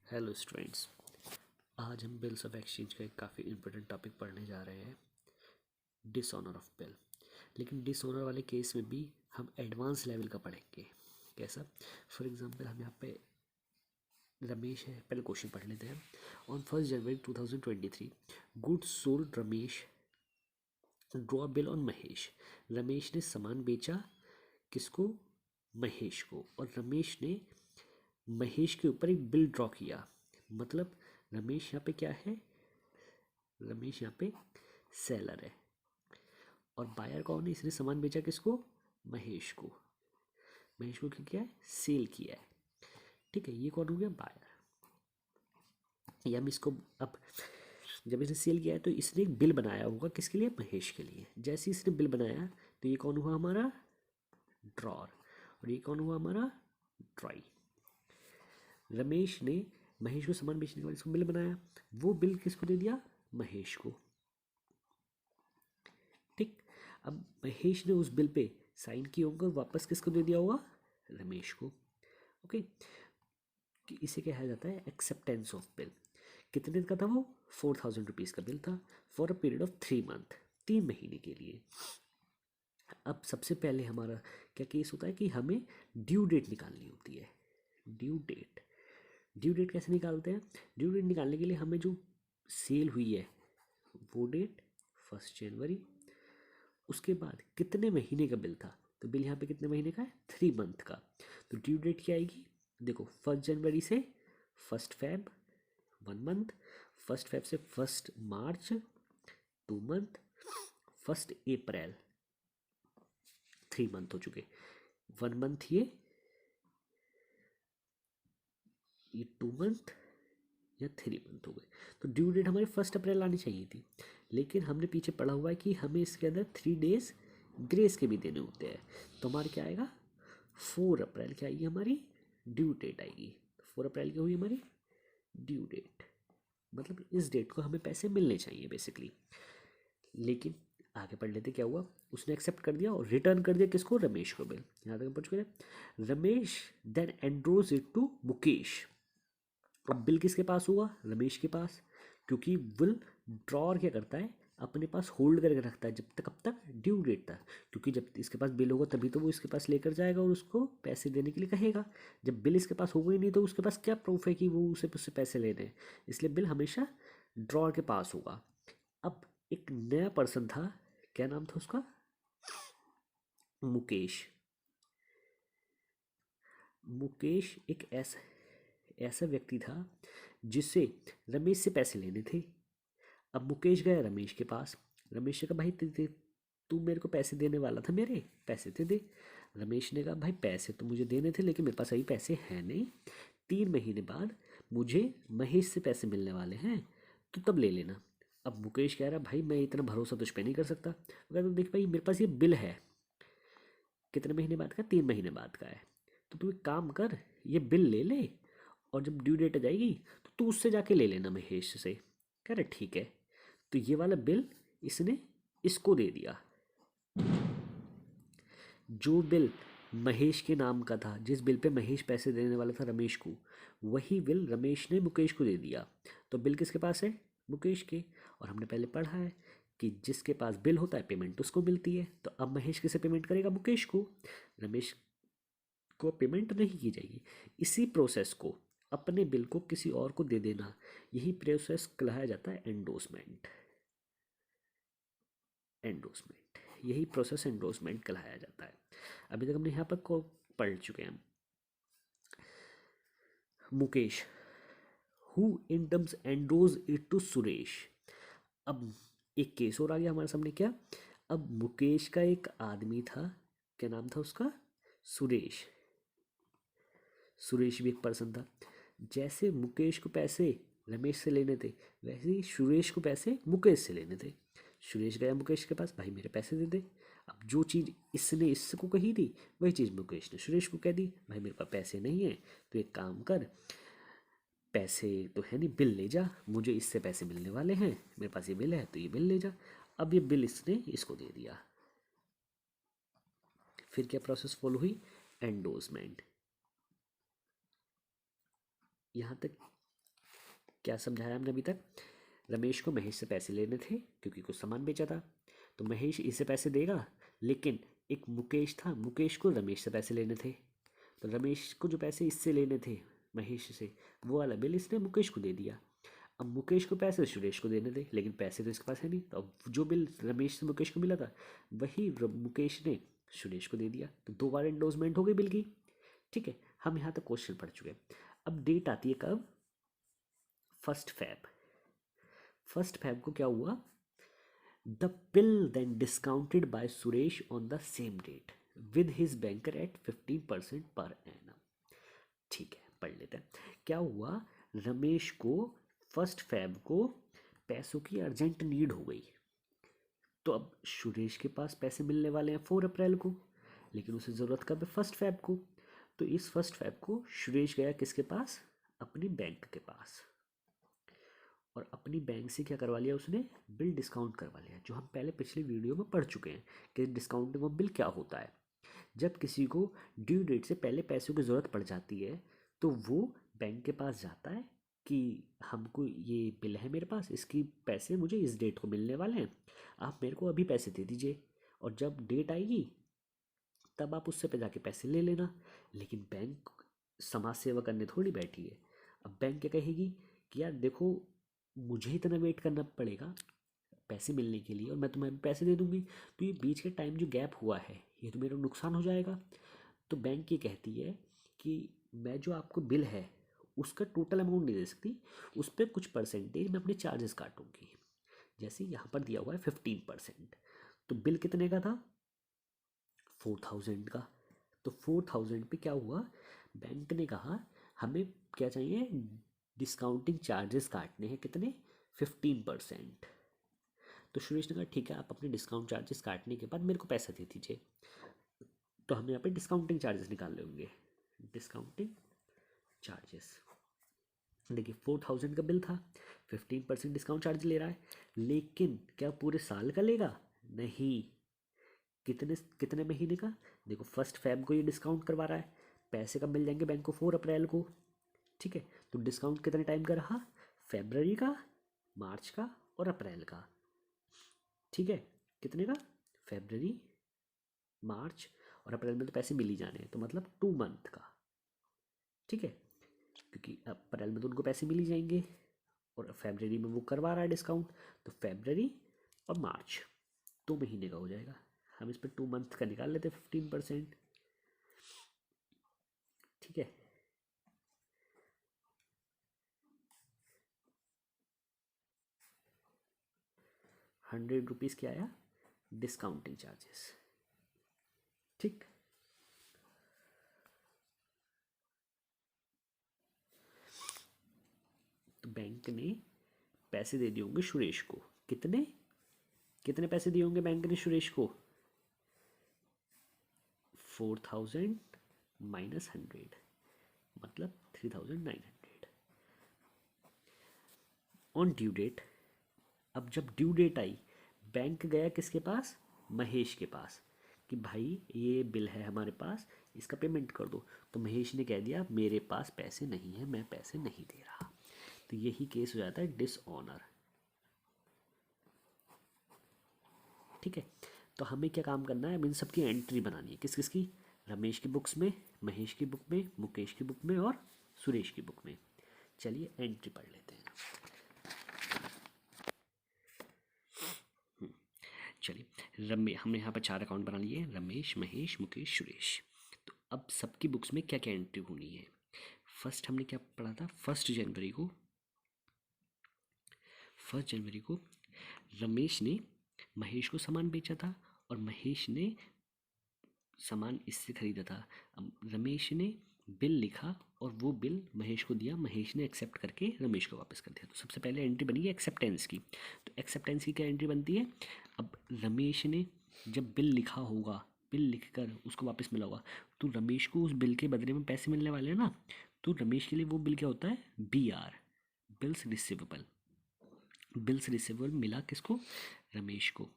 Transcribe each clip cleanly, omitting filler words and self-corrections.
Hello students. आज हम bills of exchange का एक काफ़ी इंपॉर्टेंट टॉपिक पढ़ने जा रहे हैं, डिसऑनर ऑफ बिल। लेकिन डिसऑनर वाले केस में भी हम एडवांस लेवल का पढ़ेंगे। कैसा? फॉर एग्जांपल हम यहाँ पे रमेश है, पहले क्वेश्चन पढ़ लेते हैं। On 1 January 2023 goods sold Ramesh draw bill on Mahesh. Ramesh ने सामान बेचा, किसको? महेश को। और रमेश ने महेश के ऊपर एक बिल ड्रॉ किया। मतलब रमेश यहाँ पे क्या है? रमेश यहाँ पे सेलर है और बायर कौन है? इसने सामान बेचा किसको? महेश को। महेश को क्या किया है? सेल किया है। ठीक है, ये कौन हो गया? बायर। या हम इसको अब जब इसने सेल किया है तो इसने एक बिल बनाया होगा, किसके लिए? महेश के लिए। जैसे इसने बिल बनाया तो ये कौन हुआ? हमारा ड्रॉर। और ये कौन हुआ? हमारा ड्राई। रमेश ने महेश को सामान बेचने के बाद इसको बिल बनाया, वो बिल किसको दे दिया? महेश को। ठीक। अब महेश ने उस बिल पे साइन किए होंगे और वापस किसको दे दिया होगा? रमेश को। ओके। कि इसे कहा जाता है एक्सेप्टेंस ऑफ बिल। कितने दिन का था वो? 4000 रुपीज़ का बिल था for a period of 3 month, 3 महीने के लिए। अब सबसे पहले हमारा क्या केस होता है कि हमें ड्यू डेट निकालनी होती है। Due date. ड्यू डेट कैसे निकालते हैं? ड्यू डेट निकालने के लिए हमें जो सेल हुई है वो डेट 1 जनवरी, उसके बाद कितने महीने का बिल था, तो बिल यहाँ पे कितने महीने का है? 3 मंथ का। तो ड्यू डेट क्या आएगी? देखो 1 जनवरी से 1 फेब 1 मंथ, 1 फेब से 1 मार्च 2 मंथ, 1 अप्रैल 3 मंथ हो चुके। 1 मंथ ये 2 मंथ या 3 मंथ हो गए। तो ड्यू डेट हमारी 1 अप्रैल आनी चाहिए थी, लेकिन हमने पीछे पढ़ा हुआ है कि हमें इसके अंदर 3 डेज ग्रेस के भी देने होते हैं। तो हमारे क्या आएगा? 4 अप्रैल क्या आएगी? हमारी ड्यू डेट आएगी। 4 अप्रैल की हुई हमारी ड्यू डेट। मतलब इस डेट को हमें पैसे मिलने चाहिए बेसिकली। लेकिन आगे पढ़ लेते क्या हुआ। उसने एक्सेप्ट कर दिया और रिटर्न कर दिया किसको? रमेश को बिल। यहाँ तक पहुँच गए। Ramesh then endorse it to Mukesh. अब बिल किसके पास हुआ? रमेश के पास। क्योंकि बिल ड्रॉर क्या करता है? अपने पास होल्ड करके रखता है जब तक, कब तक? ड्यू डेट तक। क्योंकि जब इसके पास बिल होगा तभी तो वो इसके पास लेकर जाएगा और उसको पैसे देने के लिए कहेगा। जब बिल इसके पास होगा ही नहीं तो उसके पास क्या प्रूफ है कि वो उसे उससे पैसे लेने हैं? इसलिए बिल हमेशा ड्रॉर के पास होगा। अब एक नया पर्सन था, क्या नाम था उसका? मुकेश। मुकेश एक ऐसा ऐसा व्यक्ति था जिसे रमेश से पैसे लेने थे। अब मुकेश गया रमेश के पास। रमेश ने कहा भाई तू मेरे को पैसे देने वाला था, मेरे पैसे दे। रमेश ने कहा भाई पैसे तो मुझे देने थे लेकिन मेरे पास अभी पैसे हैं नहीं, 3 महीने बाद मुझे महेश से पैसे मिलने वाले हैं, तो तब ले लेना। अब मुकेश कह रहा भाई मैं इतना भरोसा तुझ पे नहीं कर सकता। अगर तो देख भाई मेरे पास ये बिल है, कितने महीने बाद का? 3 महीने बाद का है। तो तू एक काम कर, ये बिल ले ले और जब ड्यू डेट आ जाएगी तो तू उससे जाके ले लेना महेश से। कह रहे ठीक है। तो ये वाला बिल इसने इसको दे दिया। जो बिल महेश के नाम का था, जिस बिल पे महेश पैसे देने वाला था रमेश को, वही बिल रमेश ने मुकेश को दे दिया। तो बिल किसके पास है? मुकेश के। और हमने पहले पढ़ा है कि जिसके पास बिल होता है पेमेंट उसको मिलती है। तो अब महेश किसे पेमेंट करेगा? मुकेश को। रमेश को पेमेंट नहीं की जाएगी। इसी प्रोसेस को, अपने बिल को किसी और को दे देना, यही प्रोसेस कहलाया जाता है एंडोर्समेंट। एंडोर्समेंट, यही प्रोसेस एंडोर्समेंट कहलाया जाता है। अभी तक हमने यहाँ पर को पढ़ चुके हैं। Mukesh who in turns endorse it to Suresh. अब एक केस और आ गया हमारे सामने। क्या? अब मुकेश का एक आदमी था, क्या नाम था उसका? सुरेश। सुरेश भी एक पर्सन था। जैसे मुकेश को पैसे रमेश से लेने थे, वैसे ही सुरेश को पैसे मुकेश से लेने थे। सुरेश गया मुकेश के पास, भाई मेरे पैसे दे दे। अब जो चीज़ इसने इसको कही थी वही चीज़ मुकेश ने सुरेश को कह दी, भाई मेरे पास पैसे नहीं है तो एक काम कर, पैसे तो है नहीं, बिल ले जा, मुझे इससे पैसे मिलने वाले हैं, मेरे पास ये बिल है तो ये बिल ले जा। अब ये बिल इसने इसको दे दिया। फिर क्या प्रोसेस फॉलो हुई? एंडोर्समेंट। यहाँ तक क्या समझाया हमने अभी तक? रमेश को महेश से पैसे लेने थे क्योंकि कुछ सामान बेचा था, तो महेश इसे पैसे देगा, लेकिन एक मुकेश था, मुकेश को रमेश से पैसे लेने थे, तो रमेश को जो पैसे इससे लेने थे महेश से, वो वाला बिल इसने मुकेश को दे दिया। अब मुकेश को पैसे सुरेश को देने थे, लेकिन पैसे तो इसके पास है नहीं, तो अब जो बिल रमेश से मुकेश को मिला था वही मुकेश ने सुरेश को दे दिया, तो 2 बार एंडोर्समेंट हो गई बिल की। ठीक है, हम यहाँ तक क्वेश्चन पढ़ चुके हैं। अब डेट आती है कब? 1 फैब। 1 फैब को क्या हुआ? The bill then discounted by Suresh on the same date with his banker at 15% per annum. ठीक है, पढ़ लेते हैं। क्या हुआ? रमेश को 1 फैब को पैसों की अर्जेंट नीड हो गई, तो अब सुरेश के पास पैसे मिलने वाले हैं 4 अप्रैल को, लेकिन उसे ज़रूरत कब है? 1 फैब को। तो इस 1 फैब को सुरेश गया किसके पास? अपनी बैंक के पास, और अपनी बैंक से क्या करवा लिया उसने? बिल डिस्काउंट करवा लिया, जो हम पहले पिछली वीडियो में पढ़ चुके हैं कि डिस्काउंटिंग ऑफ बिल क्या होता है। जब किसी को ड्यू डेट से पहले पैसों की ज़रूरत पड़ जाती है तो वो बैंक के पास जाता है कि हमको ये बिल है मेरे पास, इसकी पैसे मुझे इस डेट को मिलने वाले हैं, आप मेरे को अभी पैसे दे दीजिए, और जब डेट आएगी तब आप उससे पे जाके पैसे ले लेना। लेकिन बैंक समाज सेवा करने थोड़ी बैठी है। अब बैंक क्या कहेगी कि यार देखो, मुझे इतना वेट करना पड़ेगा पैसे मिलने के लिए, और मैं तुम्हें पैसे दे दूंगी, तो ये बीच के टाइम जो गैप हुआ है ये तो मेरा नुकसान हो जाएगा। तो बैंक ये कहती है कि मैं जो आपको बिल है उसका टोटल अमाउंट नहीं दे सकती, उस पर कुछ परसेंटेज मैं अपने चार्जेस काटूंगी। जैसे यहाँ पर दिया हुआ है 15%, तो बिल कितने का था? 4000 का। तो 4000 पे क्या हुआ? बैंक ने कहा हमें क्या चाहिए? डिस्काउंटिंग चार्जेस काटने हैं, कितने? 15%। तो सुरेश ने कहा ठीक है, आप अपने डिस्काउंट चार्जेस काटने के बाद मेरे को पैसा दे दीजिए। तो हम यहाँ पे डिस्काउंटिंग चार्जेस निकाल लेंगे। डिस्काउंटिंग चार्जेस, देखिए 4000 का बिल था, 15% डिस्काउंट चार्ज ले रहा है, लेकिन क्या पूरे साल का लेगा? नहीं। कितने कितने महीने का? देखो 1 फैब को ये डिस्काउंट करवा रहा है, पैसे कब मिल जाएंगे बैंक को? 4 अप्रैल को। ठीक है, तो डिस्काउंट कितने टाइम का रहा? फरवरी का, मार्च का और अप्रैल का। ठीक है, कितने का? फरवरी, मार्च और अप्रैल में तो पैसे मिल ही जाने हैं, तो मतलब 2 मंथ का। ठीक है, क्योंकि अप्रैल में तो उनको पैसे मिल ही जाएंगे, और फरवरी में वो करवा रहा है डिस्काउंट, तो फरवरी और मार्च 2 महीने का हो जाएगा। हम इस पर 2 मंथ का निकाल लेते हैं 15%। ठीक है, ₹100 क्या आया? Discounting charges. ठीक, तो बैंक ने पैसे दे दिए होंगे सुरेश को, कितने कितने पैसे दिए होंगे बैंक ने सुरेश को? 4000 माइनस 100, मतलब 3900 ऑन ड्यू डेट। अब जब ड्यू डेट आई, बैंक गया किसके पास? महेश के पास, कि भाई ये बिल है हमारे पास, इसका पेमेंट कर दो। तो महेश ने कह दिया मेरे पास पैसे नहीं है, मैं पैसे नहीं दे रहा। तो यही केस हो जाता है डिसऑनर। ठीक है, तो हमें क्या काम करना है? अब इन सब की एंट्री बनानी है, किस किस की? रमेश की बुक्स में, महेश की बुक में, मुकेश की बुक में और सुरेश की बुक में। चलिए एंट्री पढ़ लेते हैं। चलिए हमने यहाँ पर 4 अकाउंट बना लिए, रमेश, महेश, मुकेश, सुरेश। तो अब सबकी बुक्स में क्या क्या एंट्री होनी है? फर्स्ट हमने क्या पढ़ा था? 1 जनवरी को रमेश ने महेश को सामान बेचा था, और महेश ने सामान इससे खरीदा था। अब रमेश ने बिल लिखा और वो बिल महेश को दिया, महेश ने एक्सेप्ट करके रमेश को वापस कर दिया। तो सबसे पहले एंट्री बनी है एक्सेप्टेंस की। तो एक्सेप्टेंस की क्या एंट्री बनती है? अब रमेश ने जब बिल लिखा होगा, बिल लिखकर उसको वापस मिला होगा, तो रमेश को उस बिल के बदले में पैसे मिलने वाले हैं ना, तो रमेश के लिए वो बिल क्या होता है? BR, bills receivable. Bills receivable मिला किसको? रमेश को।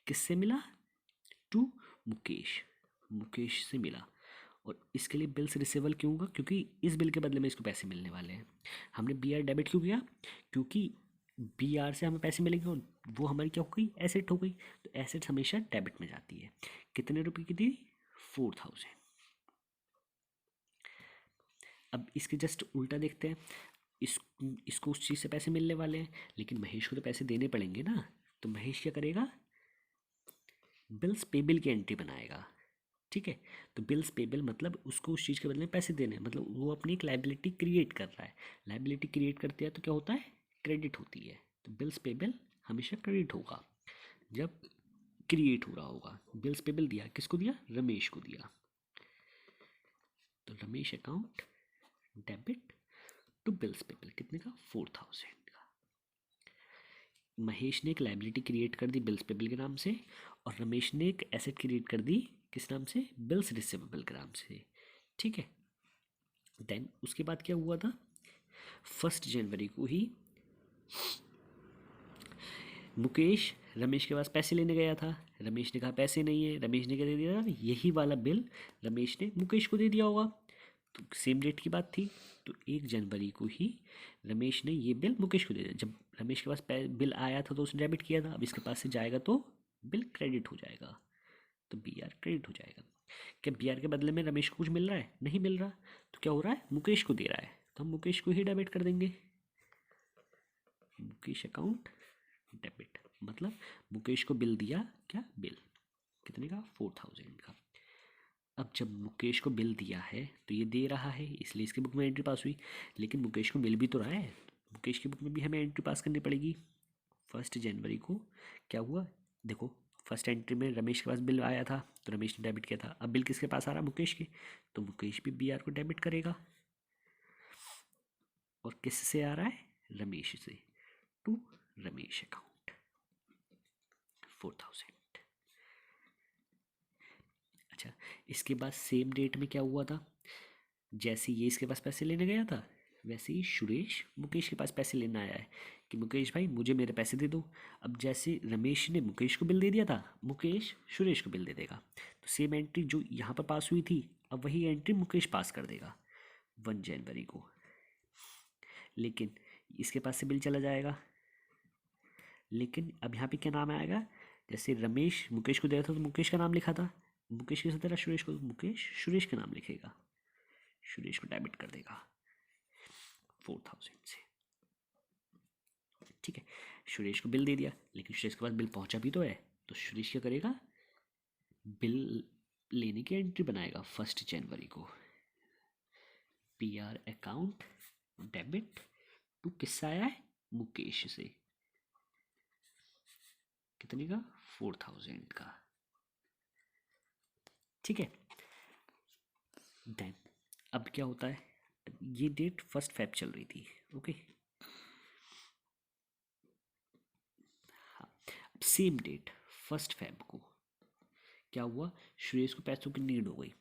किससे मिला? टू मुकेश, मुकेश से मिला। और इसके लिए बिल्स रिसीवेबल क्यों होगा? क्योंकि इस बिल के बदले में इसको पैसे मिलने वाले हैं। हमने बी आर डेबिट क्यों किया? क्योंकि बी आर से हमें पैसे मिलेंगे और वो हमारी क्या हो गई? एसेट हो गई। तो एसेट हमेशा डेबिट में जाती है। कितने रुपए की थी? 4000। अब इसके जस्ट उल्टा देखते हैं। इस इसको उस चीज़ से पैसे मिलने वाले हैं, लेकिन महेश को तो पैसे देने पड़ेंगे ना। तो महेश क्या करेगा? बिल्स पेबल की एंट्री बनाएगा। ठीक है। तो बिल्स पेबल मतलब उसको उस चीज़ के बदले में पैसे देने हैं, मतलब वो अपनी एक लाइबिलिटी क्रिएट कर रहा है। लाइबिलिटी क्रिएट करते हैं तो क्या होता है? क्रेडिट होती है। तो बिल्स पेबल हमेशा क्रेडिट होगा जब क्रिएट हो रहा होगा। बिल्स पेबल दिया किसको? दिया रमेश को दिया। तो Ramesh account debit to bills payable कितने का? 4000 का। महेश ने एक लाइबिलिटी क्रिएट कर दी बिल्स पेबल के नाम से, और रमेश ने एक एसेट क्रिएट कर दी किस नाम से? बिल्स रिसीवेबल के नाम से। ठीक है। देन उसके बाद क्या हुआ था? 1 जनवरी को ही मुकेश रमेश के पास पैसे लेने गया था। रमेश ने कहा पैसे नहीं है। रमेश ने क्या दे दिया? यही वाला बिल रमेश ने मुकेश को दे दिया होगा। तो सेम डेट की बात थी। तो 1 जनवरी को ही रमेश ने ये बिल मुकेश को दे दिया। जब रमेश के पास बिल आया था तो उसने डेबिट किया था। अब इसके पास से जाएगा तो बिल क्रेडिट हो जाएगा। तो बी आर क्रेडिट हो जाएगा। क्या बी आर के बदले में रमेश को कुछ मिल रहा है? नहीं मिल रहा। तो क्या हो रहा है? मुकेश को दे रहा है, तो हम मुकेश को ही डेबिट कर देंगे। मुकेश अकाउंट डेबिट मतलब मुकेश को बिल दिया। क्या बिल? कितने का? 4000 का। अब जब मुकेश को बिल दिया है तो ये दे रहा है, इसलिए इसकी बुक में एंट्री पास हुई। लेकिन मुकेश को मिल भी तो रहा है, मुकेश की बुक में भी हमें एंट्री पास करनी पड़ेगी। 1 जनवरी को क्या हुआ? देखो, फर्स्ट एंट्री में रमेश के पास बिल आया था तो रमेश ने डेबिट किया था। अब बिल किसके पास आ रहा? मुकेश के। तो मुकेश भी बी आर को डेबिट करेगा। और किससे आ रहा है? रमेश से। To Ramesh account 4000। अच्छा, इसके बाद सेम डेट में क्या हुआ था? जैसे ये इसके पास पैसे लेने गया था, वैसे ही सुरेश मुकेश के पास पैसे लेने आया है कि मुकेश भाई मुझे मेरे पैसे दे दो। अब जैसे रमेश ने मुकेश को बिल दे दिया था, मुकेश सुरेश को बिल दे देगा। तो सेम एंट्री जो यहाँ पर पास हुई थी, अब वही एंट्री मुकेश पास कर देगा 1 जनवरी को। लेकिन इसके पास से बिल चला जाएगा। लेकिन अब यहाँ पे क्या नाम आएगा? जैसे रमेश मुकेश को दे रहा था तो मुकेश का नाम लिखा था, मुकेश के साथ दे रहा सुरेश को, मुकेश सुरेश का नाम लिखेगा, सुरेश को डेबिट कर देगा 4000 से। ठीक है। सुरेश को बिल दे दिया, लेकिन सुरेश के पास बिल पहुंचा भी तो है। तो सुरेश क्या करेगा? बिल लेने की एंट्री बनाएगा 1 जनवरी को। P R account debit to किससे आया है? मुकेश से। कितने का? 4000 का। ठीक है। देन अब क्या होता है? ये डेट 1 फेब चल रही थी। ओके। हाँ, सेम डेट 1 फेब को क्या हुआ? सुरेश को पैसों की नीड हो गई।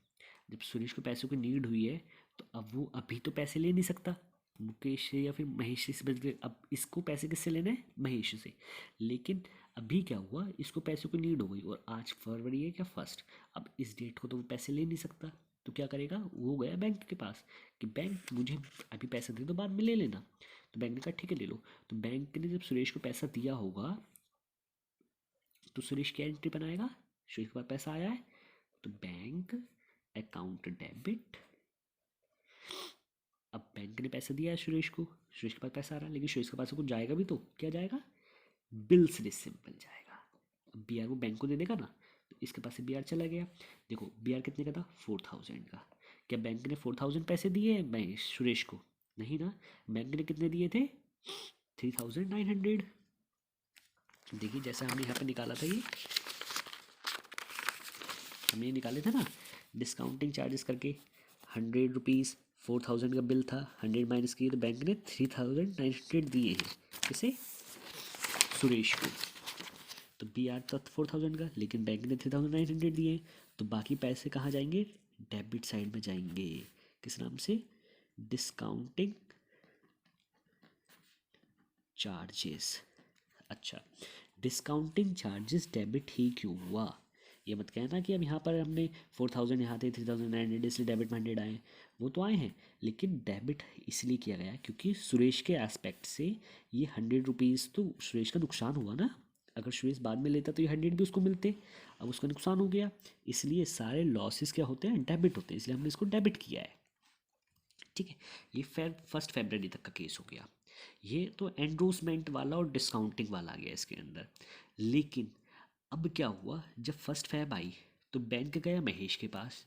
जब सुरेश को पैसों की नीड हुई है तो अब वो अभी तो पैसे ले नहीं सकता मुकेश से या फिर महेश से बच गए। अब इसको पैसे किससे लेने हैं? महेश से। लेकिन अभी क्या हुआ? इसको पैसों की नीड हो गई और आज फरवरी है क्या? 1। अब इस डेट को तो वो पैसे ले नहीं सकता। तो क्या करेगा? वो गया बैंक के पास कि बैंक मुझे अभी पैसा दे दो, बाद में ले लेना। तो बैंक ने कहा ठीक है ले लो। तो बैंक ने जब सुरेश को पैसा दिया होगा तो सुरेश क्या एंट्री बनाएगा? सुरेश के पास पैसा आया है तो बैंक अकाउंट डेबिट। अब बैंक ने पैसा दिया है सुरेश को, सुरेश के पास पैसा आ रहा है, लेकिन सुरेश के पास से कुछ जाएगा भी तो क्या जाएगा? बिल्स रिसीवेबल जाएगा। अब बी आर वो बैंक को दे देगा ना, तो इसके पास से बी आर चला गया। देखो बी आर कितने का था? 4000 का। क्या बैंक ने 4000 पैसे दिए हैं बैंक सुरेश को? नहीं ना। बैंक ने कितने दिए थे? 3900। देखिए जैसा हमने यहाँ पे निकाला था, ये हमने निकाले थे ना डिस्काउंटिंग चार्जेस करके। 100 रुपीज़ 4000 का बिल था, 100 माइनस किए तो बैंक ने 3900 दिए हैं किसे? सुरेश को। तो बी आर था 4000 का, लेकिन बैंक ने 3900 दिए। तो बाकी पैसे कहाँ जाएंगे? डेबिट साइड में जाएंगे। किस नाम से? Discounting charges. अच्छा, डिस्काउंटिंग चार्जेस डेबिट ही क्यों हुआ? ये मत कहना कि अब यहाँ पर हमने 4000 यहाँ थे 3900 इसलिए डेबिट में 100 आए, वो तो आए हैं, लेकिन डेबिट इसलिए किया गया क्योंकि सुरेश के एस्पेक्ट से ये 100 रुपीज़ तो सुरेश का नुकसान हुआ ना। अगर सुरेश बाद में लेता तो ये 100 भी उसको मिलते, अब उसका नुकसान हो गया, इसलिए सारे लॉसेस क्या होते हैं, डेबिट होते हैं, इसलिए हमने इसको डेबिट किया है। ठीक है, ये 1 फरवरी तक का केस हो गया। ये तो एंडोर्समेंट वाला और डिस्काउंटिंग वाला आ गया इसके अंदर। लेकिन अब क्या हुआ, जब 1 फेब आई तो बैंक गया महेश के पास।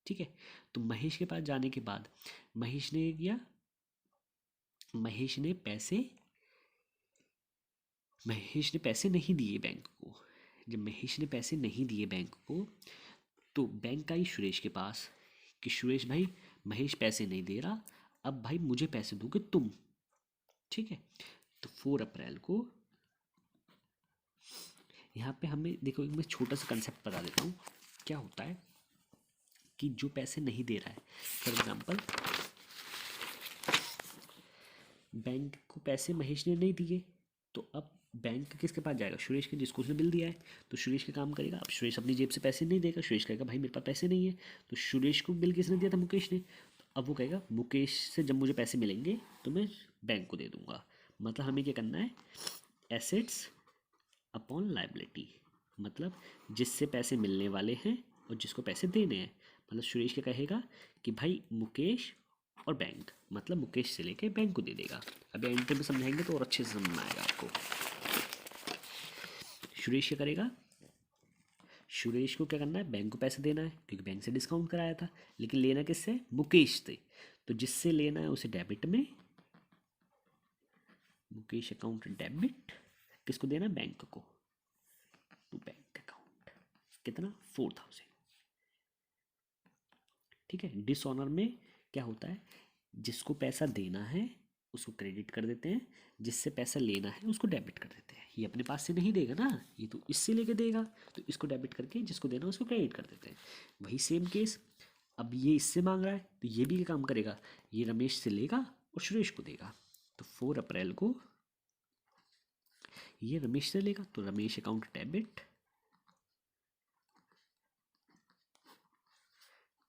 ठीक है, तो महेश के पास जाने के बाद महेश ने किया, महेश ने पैसे नहीं दिए बैंक को। जब महेश ने पैसे नहीं दिए बैंक को तो बैंक आई सुरेश के पास कि सुरेश भाई महेश पैसे नहीं दे रहा, अब भाई मुझे पैसे दोगे तुम। ठीक है, तो 4 अप्रैल को यहाँ पे हमें देखो, मैं छोटा सा कंसेप्ट बता देता हूँ क्या होता है कि जो पैसे नहीं दे रहा है, फॉर एग्जांपल बैंक को पैसे महेश ने नहीं दिए, तो अब बैंक किसके पास जाएगा, सुरेश के, जिसको उसने बिल दिया है। तो सुरेश का काम करेगा, अब सुरेश अपनी जेब से पैसे नहीं देगा, सुरेश कहेगा भाई मेरे पास पैसे नहीं है। तो सुरेश को बिल किसने दिया था, मुकेश ने। तो अब वो कहेगा मुकेश से जब मुझे पैसे मिलेंगे तो मैं बैंक को दे दूंगा। मतलब हमें क्या करना है, एसेट्स अपॉन लाइबिलिटी, मतलब जिससे पैसे मिलने वाले हैं और जिसको पैसे देने हैं। मतलब सुरेश क्या कहेगा कि भाई मुकेश और बैंक, मतलब मुकेश से लेके बैंक को दे देगा। अभी एंट्री में समझाएंगे तो और अच्छे से समझ में आएगा आपको। सुरेश क्या करेगा, सुरेश को क्या करना है, बैंक को पैसे देना है क्योंकि बैंक से डिस्काउंट कराया था, लेकिन लेना किससे, मुकेश से। तो जिससे लेना है उसे डेबिट में, मुकेश अकाउंट डेबिट, किसको देना है, बैंक को, टू बैंक अकाउंट। कितना, 4000। ठीक है, डिसऑनर में क्या होता है, जिसको पैसा देना है उसको क्रेडिट कर देते हैं, जिससे पैसा लेना है उसको डेबिट कर देते हैं। ये अपने पास से नहीं देगा ना, ये तो इससे लेके देगा, तो इसको डेबिट करके जिसको देना है उसको क्रेडिट कर देते हैं। वही सेम केस, अब ये इससे मांग रहा है तो ये भी काम करेगा, ये रमेश से लेगा और सुरेश को देगा। तो 4 अप्रैल को ये रमेश से लेगा, तो Ramesh account debit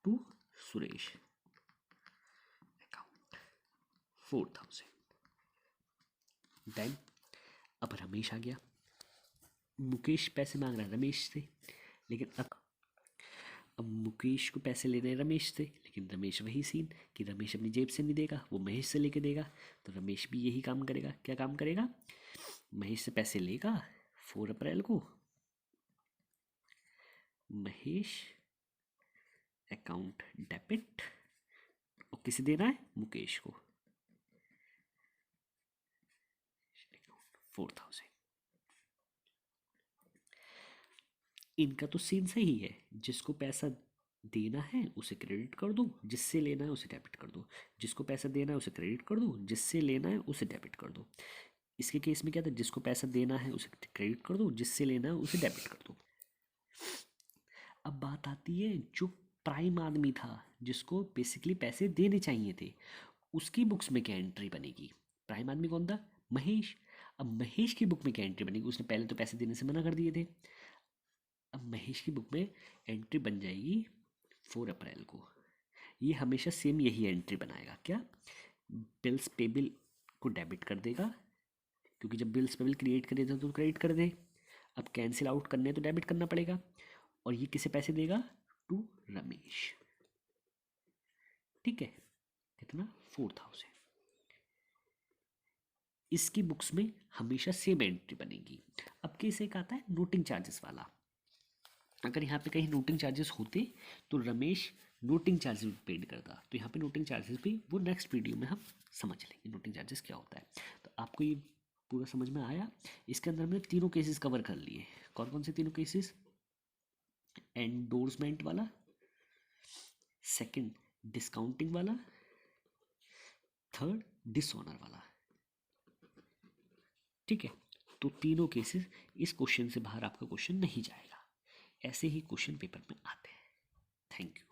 to Suresh account 4000। Then अब रमेश आ गया, मुकेश पैसे मांग रहा है रमेश से, लेकिन अब मुकेश को पैसे लेने हैं रमेश से, लेकिन रमेश वही सीन कि रमेश अपनी जेब से नहीं देगा, वो महेश से लेके देगा। तो रमेश भी यही काम करेगा, क्या काम करेगा, महेश से पैसे लेगा 4 अप्रैल को, महेश अकाउंट डेबिट, और किसे देना है, मुकेश को 4000। इनका तो सीन सही है, जिसको पैसा देना है उसे क्रेडिट कर दो, जिससे लेना है उसे डेबिट कर दो, जिसको पैसा देना है उसे क्रेडिट कर दो, जिससे लेना है उसे डेबिट कर दो। इसके केस में क्या था, जिसको पैसा देना है उसे क्रेडिट कर दो, जिससे लेना है उसे डेबिट कर दो। अब बात आती है जो प्राइम आदमी था, जिसको बेसिकली पैसे देने चाहिए थे, उसकी बुक्स में क्या एंट्री बनेगी। प्राइम आदमी कौन था, महेश। अब महेश की बुक में क्या एंट्री बनेगी, उसने पहले तो पैसे देने से मना कर दिए थे। अब महेश की बुक में एंट्री बन जाएगी 4 अप्रैल को। ये हमेशा सेम यही एंट्री बनाएगा, क्या, बिल्स पेबल को डेबिट कर देगा, क्योंकि जब बिल्स पेबल क्रिएट करे थे तो क्रेडिट कर दे, अब कैंसिल आउट करने तो डेबिट करना पड़ेगा। और ये किसे पैसे देगा, टू रमेश। ठीक है, कितना, 4000। इसकी बुक्स में हमेशा सेम एंट्री बनेगी। अब केस एक आता है नोटिंग चार्जेस वाला। अगर यहाँ पे कहीं नोटिंग चार्जेस होते तो रमेश नोटिंग चार्जेस भी पेड करता, तो यहाँ पे नोटिंग चार्जेस भी वो नेक्स्ट वीडियो में हम समझ लेंगे नोटिंग चार्जेस क्या होता है। तो आपको ये पूरा समझ में आया। इसके अंदर हमने तीनों केसेस कवर कर लिए। कौन कौन से तीनों केसेस, एंडोर्समेंट वाला, सेकंड डिस्काउंटिंग वाला, थर्ड डिसऑनर वाला। ठीक है, तो तीनों केसेस, इस क्वेश्चन से बाहर आपका क्वेश्चन नहीं जाएगा। ऐसे ही क्वेश्चन पेपर में आते हैं। Thank you.